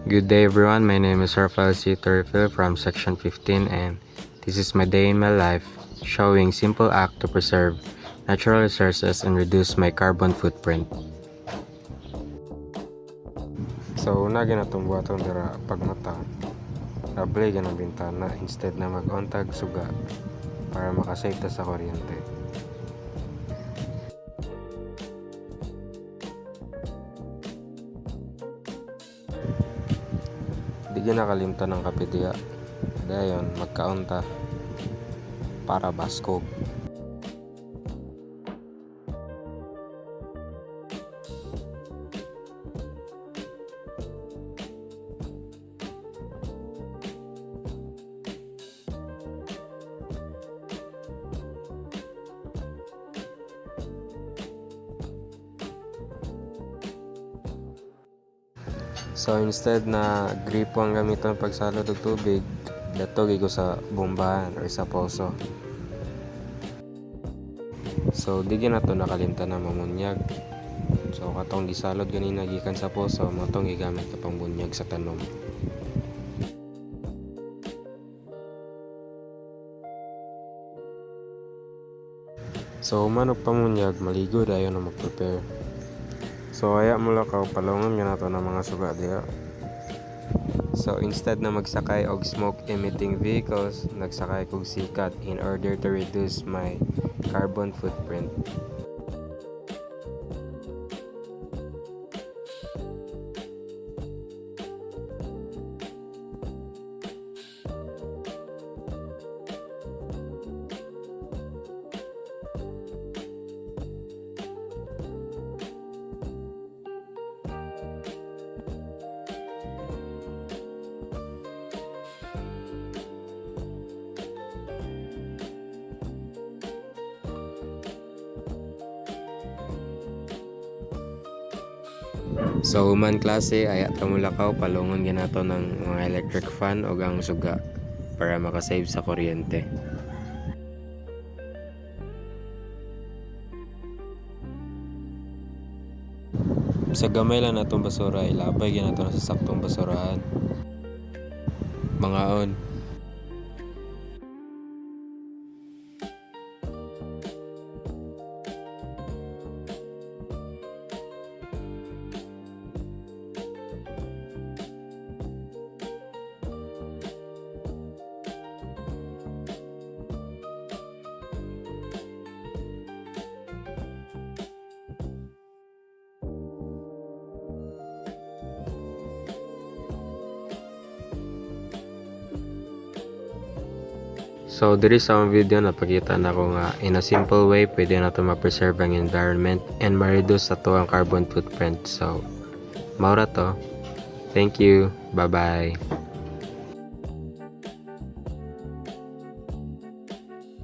Good day everyone, my name is Rafael C. Torrefil from Section 15 and this is my day in my life showing simple act to preserve natural resources and reduce my carbon footprint. So una ginatong buhaton dira pagmata, rablay ganang bintana instead na mag-ontag suga para makasave ta sa kuryente. Di ginakalimtan ng kape diya. Dayon magkaunta para baskog. So instead na gripo ang gamiton pagsalod og tubig, dato gigo sa bombahan or sa poso. So di ginato nakalimtan na mamunyag. So katong gisalod ganina gikan sa poso, mo tong gigamit ka pang bunyag sa tanom. So manok pamunyag, maligo dayon na mag-prepare. So aya mo lakaw palongon nga nato ng mga suga diha. So instead na magsakay og smoke emitting vehicles, nagsakay kog sikat in order to reduce my carbon footprint. So human klase ay atamulakaw palungon ginato ng mga electric fan o ang suga para makasave sa kuryente. Sa gamay lang natong basura ilapay ginato na sa saktong basurahan. Mangaon. So diri sa akong video napakita na ko nga in a simple way pwede na to ma-preserve ang environment and ma-reduce sa to ang carbon footprint. So maura to. Thank you. Bye-bye.